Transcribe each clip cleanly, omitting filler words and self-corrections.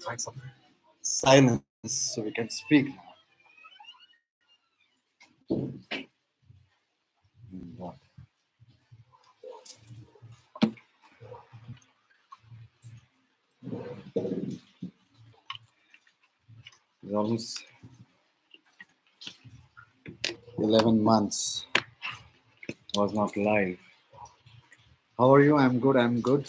Find some silence so we can speak now. What? It's almost 11 months. Was not live. How are you? I'm good. I'm good.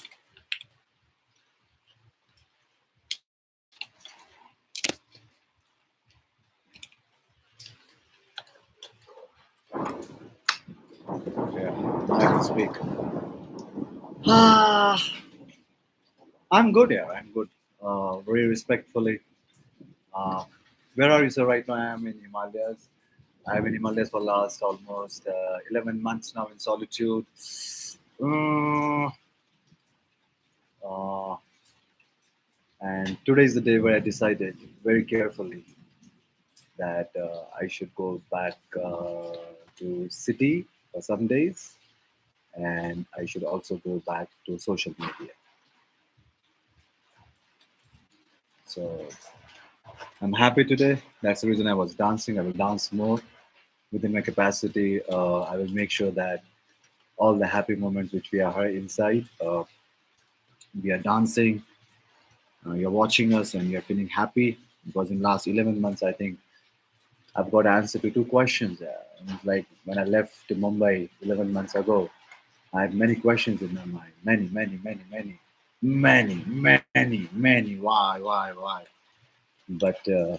Yeah, now I can speak. I'm good. Yeah, I'm good. Very respectfully. Where are you, sir? Right now, I am in Himalayas. I have been in Himalayas for last almost 11 months now in Solitude. Uh, uh, and today is the day where I decided very carefully that I should go back to city for some days, and I should also go back to social media. So I'm happy today. That's the reason I was dancing. I will dance more within my capacity. I will make sure that all the happy moments which we are inside, we are dancing. You're watching us and you're feeling happy because in last 11 months, I think I've got answer to two questions. It's like when I left Mumbai 11 months ago, I had many questions in my mind. Many, many, many, many, many, many, many. Why, why, why? But uh,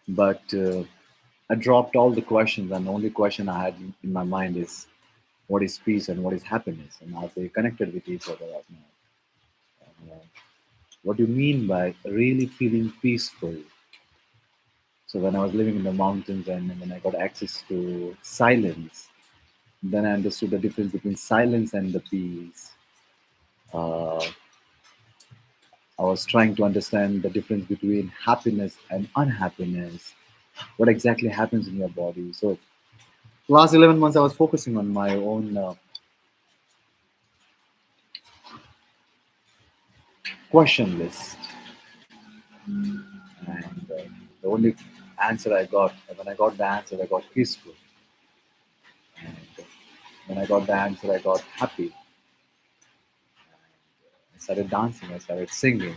but I dropped all the questions, and the only question I had in my mind is, what is peace and what is happiness, and how they connected with each other right now. What do you mean by really feeling peaceful? So when I was living in the mountains and when I got access to silence, then I understood the difference between silence and the peace. Uh, I was trying to understand the difference between happiness and unhappiness. What exactly happens in your body? So last 11 months, I was focusing on my own question list, and the only answer I got, when I got the answer, I got peaceful. And when I got the answer, I got happy. I started dancing. I started singing.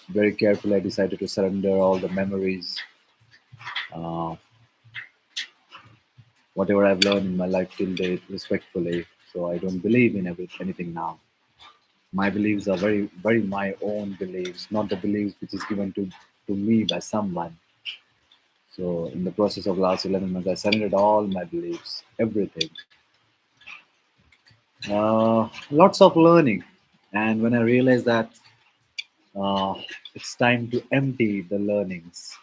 Very carefully, I decided to surrender all the memories, uh, whatever I've learned in my life till date, respectfully. So I don't believe in anything now. My beliefs are very, very my own beliefs, not the beliefs which is given to me by someone. So in the process of last 11 months, I surrendered all my beliefs, everything. Lots of learning. And when I realized that uh, it's time to empty the learnings,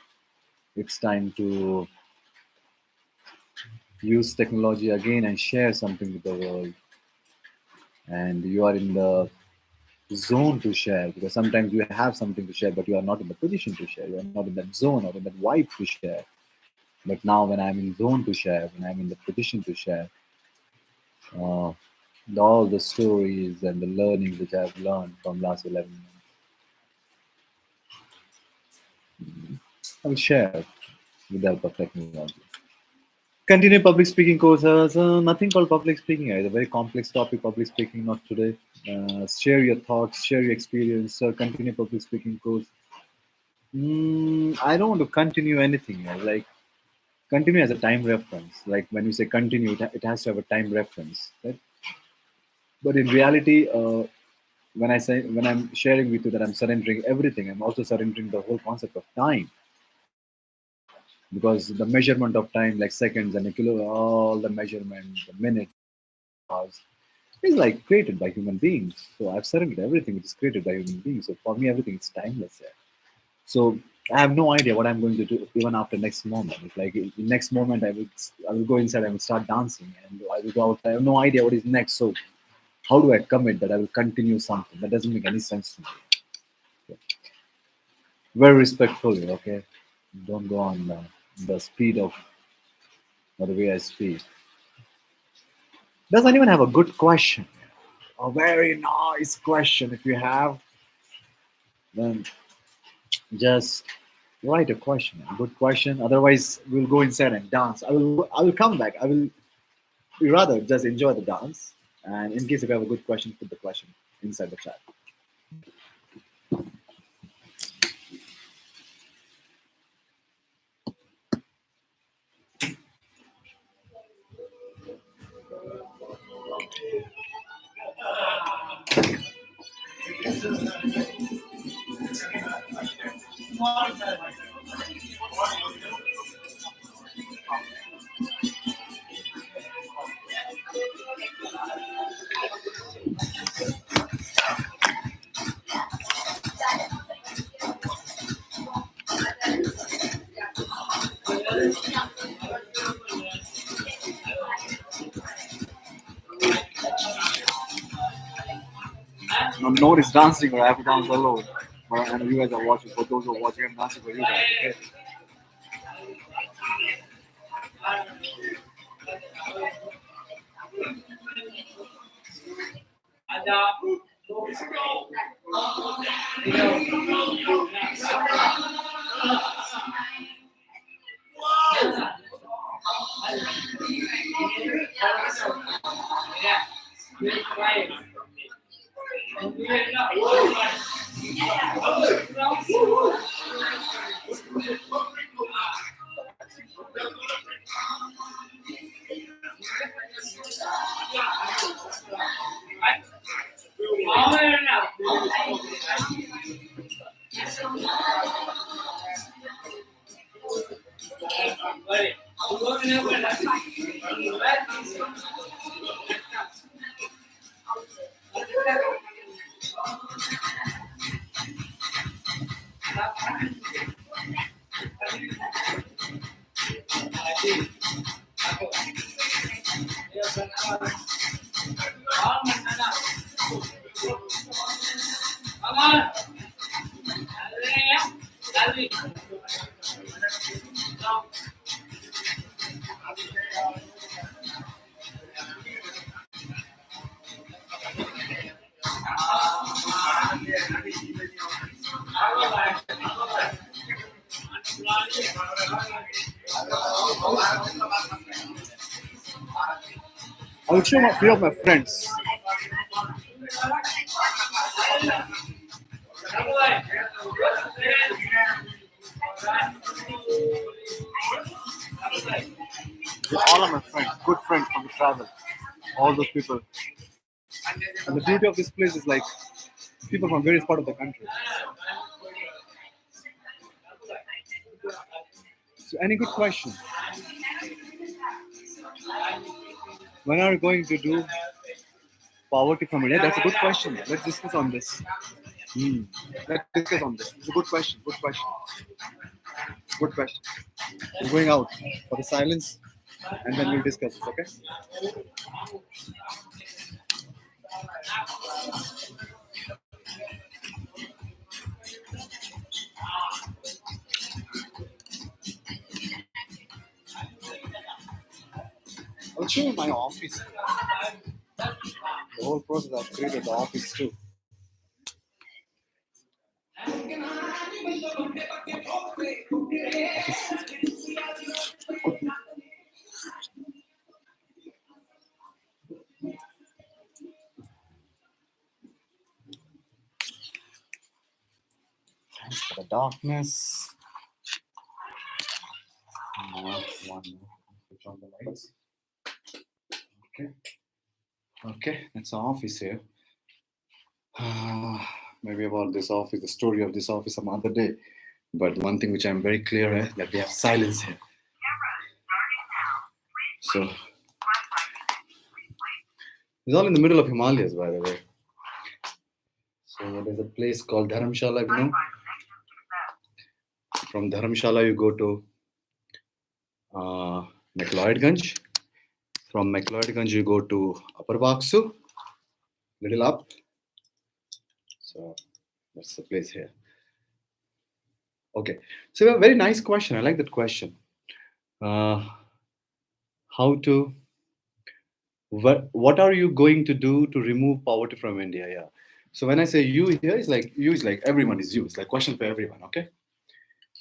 It's time to use technology again and share something with the world. And you are in the zone to share, because sometimes you have something to share, but you are not in the position to share. You are not in that zone or in that vibe to share. But now, when I'm in zone to share, when I'm in the position to share, uh, all the stories and the learnings which I've learned from last 11 months, I will share with the help of technology. Continue public speaking courses. Nothing called public speaking. It's a very complex topic. Public speaking, not today. Share your thoughts, share your experience. Continue public speaking course. I don't want to continue anything. Like continue as a time reference. Like when you say continue, it has to have a time reference, right? But in reality, when I'm sharing with you that I'm surrendering everything, I'm also surrendering the whole concept of time, because the measurement of time, like seconds and a kilo, all the measurement, the minutes, hours, is like created by human beings. So I've surrendered everything which is created by human beings. So for me, everything is timeless. Yeah. So I have no idea what I'm going to do even after next moment. It's like in next moment I will go inside and will start dancing and I will go outside. I have no idea what is next. So how do I commit that I will continue something? That doesn't make any sense to me. Very respectfully, okay? Don't go on the speed of or the way I speak. Does anyone have a good question? A very nice question. If you have, then just write a question, a good question. Otherwise, we'll go inside and dance. I will come back. I will rather just enjoy the dance. And in case if you have a good question, put the question inside the chat. No, nobody's dancing, or I have to dance alone. But and you guys are watching. For those who are watching, I'm dancing for you guys. Okay? I will show my few of my friends. All of my friends, good friends from the travel. All those people. And the beauty of this place is like people from various part of the country. So any good question? When are we going to do poverty from India? That's a good question. Let's discuss on this. Hmm. Let's discuss on this. It's a good question. Good question. Good question. We're going out for the silence and then we'll discuss this, okay? I'll show you my office. The whole process I've created the office too. Thanks for the darkness. One switch on the lights. Okay. Okay, that's the office here. Maybe about this office, the story of this office some other day. But one thing which I'm very clear that we have silence here. So it's all in the middle of Himalayas, by the way. So there's a place called Dharamshala, you know. From Dharamshala, you go to McLeodganj. From McLeodganj, you go to Upper Baksu, little up. So that's the place here. Okay, so a very nice question. I like that question. How to what are you going to do to remove poverty from India? Yeah. So when I say you here, it's like you is like everyone is you. It's like question for everyone. Okay.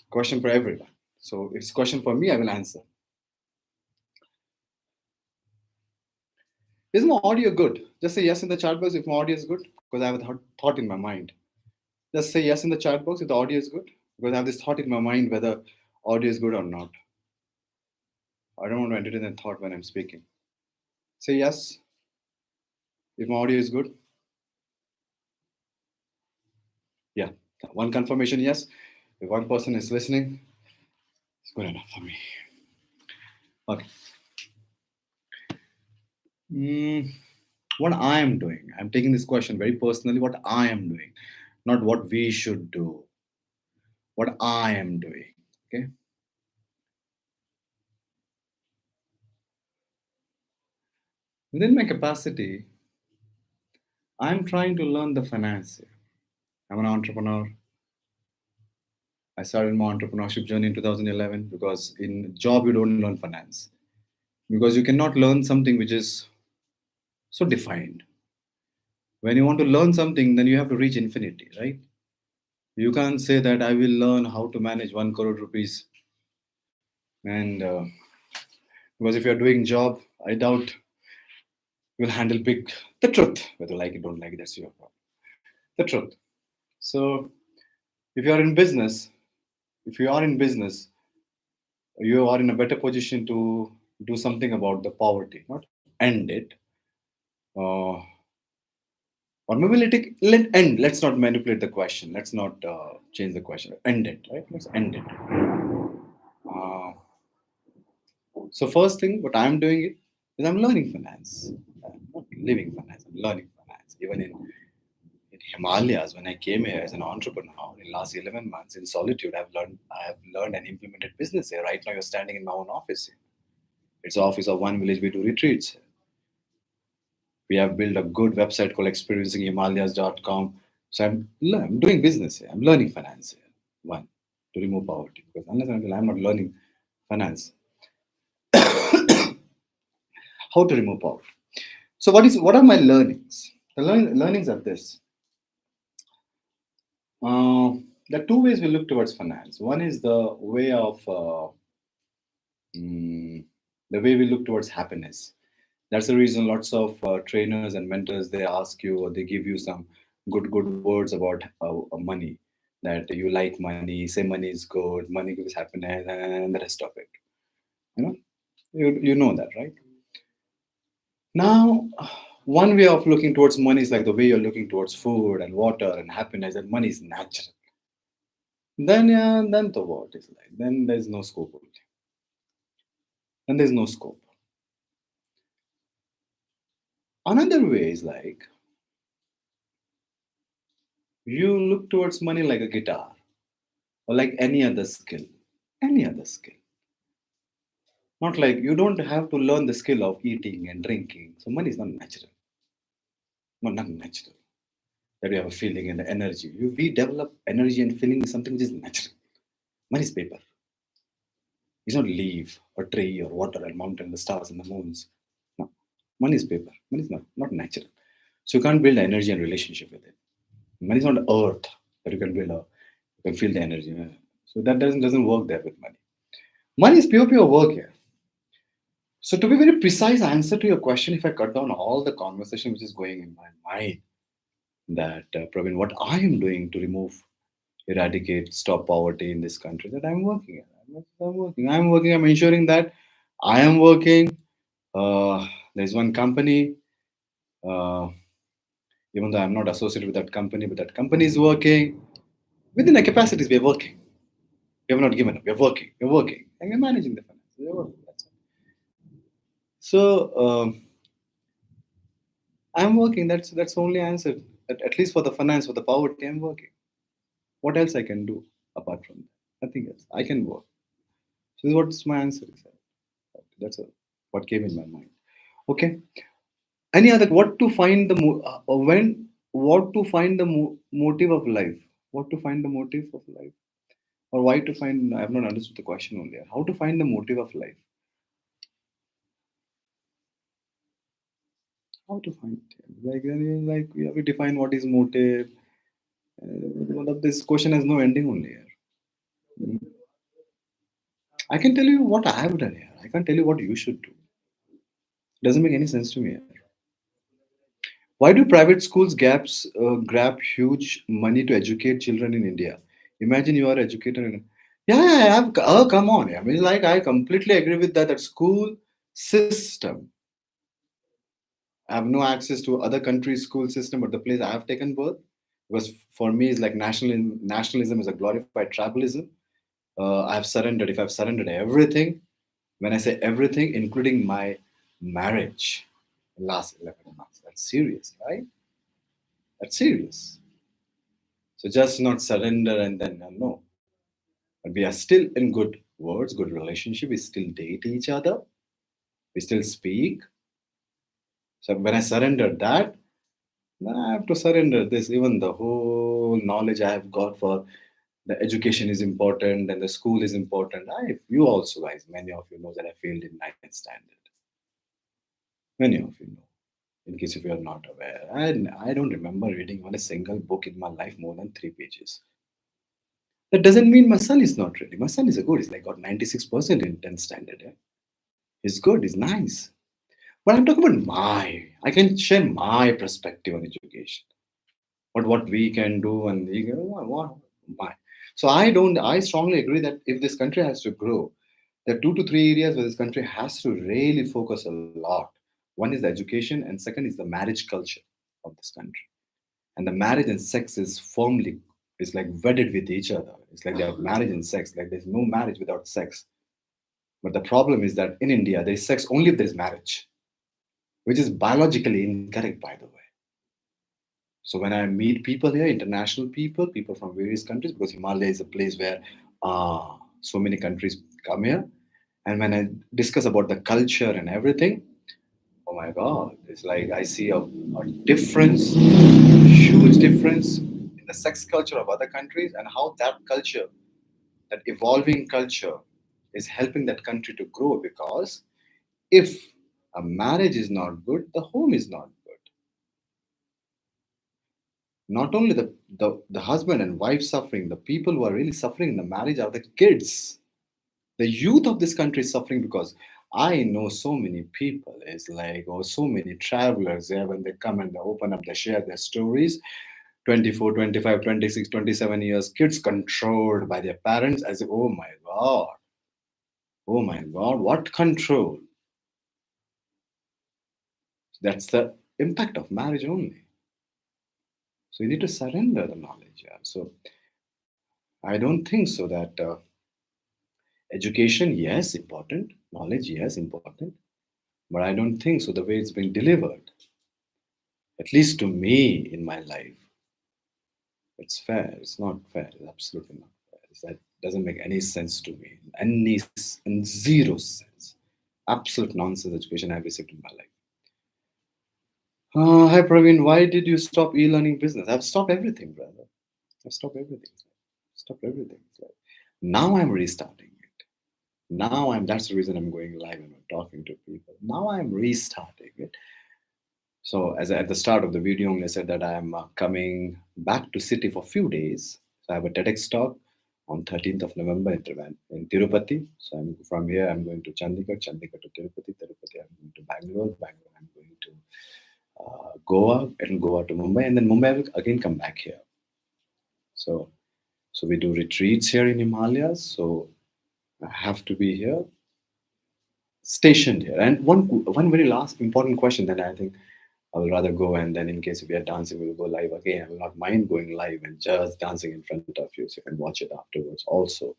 Question for everyone. So if it's question for me, I will answer. Is my audio good? Just say yes in the chat box if my audio is good, because I have a thought in my mind. Just say yes in the chat box if the audio is good, because I have this thought in my mind whether audio is good or not. I don't want to entertain that thought when I'm speaking. Say yes if my audio is good. Yeah, one confirmation yes. If one person is listening, it's good enough for me. Okay. What I am doing, I'm taking this question very personally. What I am doing, not what we should do. What I am doing. Okay. Within my capacity, I'm trying to learn the finance. I'm an entrepreneur. I started my entrepreneurship journey in 2011 because in job you don't learn finance because you cannot learn something which is so defined. When you want to learn something, then you have to reach infinity, right? You can't say that I will learn how to manage 1 crore rupees, and because if you're doing job, I doubt you'll handle big. The truth, whether like it, don't like it, that's your problem. The truth. So if you are in business, if you are in business, you are in a better position to do something about the poverty, not end it. Uh, or maybe let end. Let's not manipulate the question. Let's not change the question. End it, right? Let's end it. Uh, so first thing, what I'm doing it is I'm learning finance. I'm not living finance. I'm learning finance. Even in Himalayas, when I came here as an entrepreneur in last 11 months in Solitude, I have learned and implemented business here. Right now, you're standing in my own office here. It's the office of One Village. We do retreats. We have built a good website called experiencinghimalayas.com. So I'm doing business here. I'm learning finance here. One, to remove poverty. Because unless and until I'm not learning finance, how to remove poverty. So what are my learnings? The learnings are this. There are two ways we look towards finance. One is the way of the way we look towards happiness. That's the reason lots of trainers and mentors they ask you or they give you some good words about money. That you like money, say money is good, money gives happiness, and the rest of it. You know, you know that, right? Now, one way of looking towards money is like the way you're looking towards food and water and happiness, and money is natural. Then, yeah, then the what is like? Then there's no scope. Then there's no scope. Another way is like you look towards money like a guitar or like any other skill. Any other skill. Not like you don't have to learn the skill of eating and drinking. So money is not natural. Not natural. That you have a feeling and the energy. We develop energy and feeling is something which is natural. Money is paper. It's not leaf or tree or water and mountain, the stars and the moons. No. Money is paper. Money is not natural. So you can't build energy and relationship with it. Money is not earth that you can build you can feel the energy. So that doesn't work there with money. Money is pure work here. So to be very precise answer to your question, if I cut down all the conversation which is going in my mind, that Praveen, what I am doing to remove, eradicate, stop poverty in this country, that I'm working at. I'm working. I'm working. I'm ensuring that I am working. There's one company, uh, even though I'm not associated with that company, but that company is working. Within the capacities, we're working. We have not given up. We're working. We're working. And we're managing the finances. We're working. That's it. So I'm working. That's the only answer. At least for the finance, for the poverty, I'm working. What else I can do apart from that? Nothing else. I can work. So this is what's my answer is. That's what came in my mind. Okay. Any other? What to find the when? What to find the motive of life? What to find the motive of life? Or why to find? I have not understood the question only. How to find the motive of life? How to find it? Like we have to define what is motive. One of this question has no ending only here. Mm. I can tell you what I have done here. I can't tell you what you should do. Doesn't make any sense to me here. Why do private schools grab huge money to educate children in India? Imagine you are educator in. Yeah, oh, come on. I mean, like I completely agree with that. That school system. I have no access to other countries' school system, but the place I have taken birth was for me is like nationalism is a glorified tribalism. I have surrendered. If I've surrendered everything, when I say everything, including my marriage, last 11 months, that's serious, right? That's serious. So just not surrender and then no. But we are still in good words, good relationship. We still date each other. We still speak. So when I surrender that, then I have to surrender this. Even the whole knowledge I have got for the education is important and the school is important. You also guys, many of you know that I failed in ninth standard. Many of you know. In case if you are not aware, I don't remember reading even a single book in my life more than 3 pages. That doesn't mean my son is not ready. My son is a good. He's like got 96% in 10th standard. Yeah? He's good. He's nice. But I'm talking about I can share my perspective on education. What we can do and what my. So I strongly agree that if this country has to grow, there are 2 to 3 areas where this country has to really focus a lot. One is the education, and second is the marriage culture of this country. And the marriage and sex is firmly is like wedded with each other. It's like they have marriage and sex. Like there's no marriage without sex. But the problem is that in India there is sex only if there is marriage, which is biologically incorrect, by the way. So when I meet people here, international people from various countries, because Himalaya is a place where so many countries come here, and when I discuss about the culture and everything, oh my God, it's like I see a difference, huge difference in the sex culture of other countries and how that culture, that evolving culture, is helping that country to grow. Because if a marriage is not good, the home is not good. Not only the husband and wife suffering, the people who are really suffering in the marriage are the kids. The youth of this country is suffering because I know so many people, it's like, or so many travelers there when they come and they open up, they share their stories. 24, 25, 26, 27 years, kids controlled by their parents as if, oh my God, what control? That's the impact of marriage only. So you need to surrender the knowledge. Yeah. So I don't think so that education, yes, important. Knowledge, yes, important. But I don't think so. The way it's being delivered, at least to me in my life, it's fair. It's not fair. It's absolutely not fair. It's that Doesn't make any sense to me. And zero sense. Absolute nonsense education I've received in my life. Hi Praveen, why did you stop e-learning business? I've stopped everything, brother. I've stopped everything. Stopped everything. Now I'm restarting it. That's the reason I'm going live and I'm talking to people. Now I'm restarting it. So as at the start of the video, only said that I'm coming back to city for a few days. So I have a TEDx talk on 13th of November in Tirupati. So from here, I'm going to Chandigarh, Chandigarh to Tirupati, Tirupati, I'm going to Bangalore, Bangalore, I'm going to Goa, and Goa to Mumbai, and then Mumbai I will again come back here. So, so we do retreats here in Himalayas. So I have to be here, stationed here. And one very last important question that I think I will rather go, and then in case we are dancing, we'll go live again. I will not mind going live and just dancing in front of you, so you can watch it afterwards also.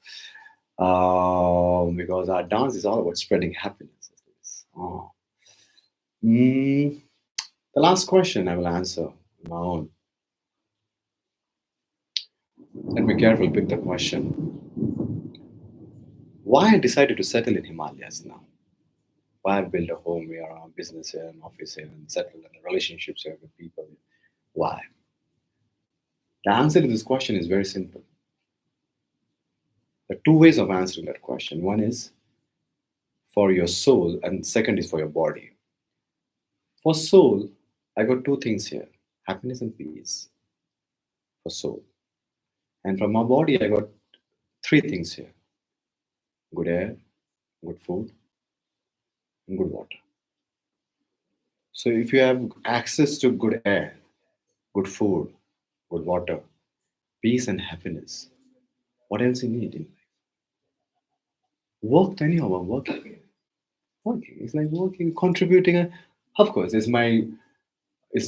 Because our dance is all about spreading happiness. Oh. The last question I will answer on my own. Let me carefully pick the question. Why I decided to settle in Himalayas now? Why I built a home here, a business here, an office here, and settled in relationships here with people? Why? The answer to this question is very simple. There are two ways of answering that question. One is for your soul, and second is for your body. For soul, I got two things here: happiness and peace. For soul. And from my body, I got three things here: good air, good food, and good water. So if you have access to good air, good food, good water, peace and happiness, what else you need in life? Work anyhow, I'm working. Working. It's like working, contributing. Of course, it's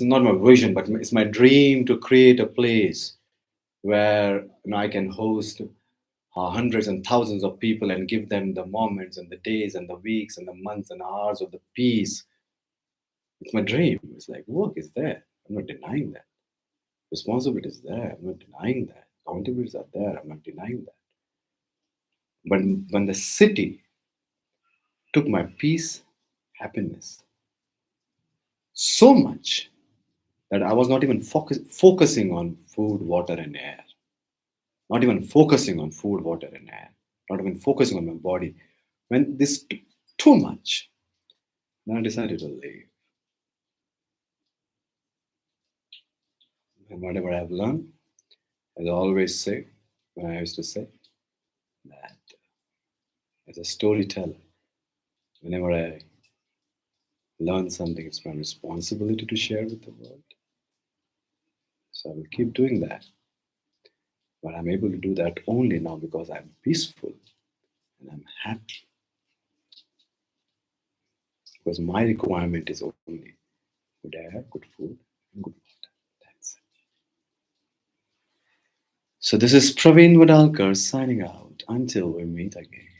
not my vision, but it's my dream to create a place where I can host hundreds and thousands of people and give them the moments and the days and the weeks and the months and hours of the peace. It's my dream. It's like work is there. I'm not denying that. Responsibility is there. I'm not denying that. Accountabilities are there. I'm not denying that. But when the city took my peace, happiness, so much that I was not even focusing on food, water, and air. Not even focusing on food, water, and air. Not even focusing on my body. When this took too much, then I decided to leave. And whatever I've learned, as I always say, when I used to say, that as a storyteller, whenever I learn something, it's my responsibility to share with the world. So I will keep doing that. But I'm able to do that only now because I'm peaceful and I'm happy. Because my requirement is only good air, good food, and good water. That's it. So this is Praveen Vadalkar signing out until we meet again.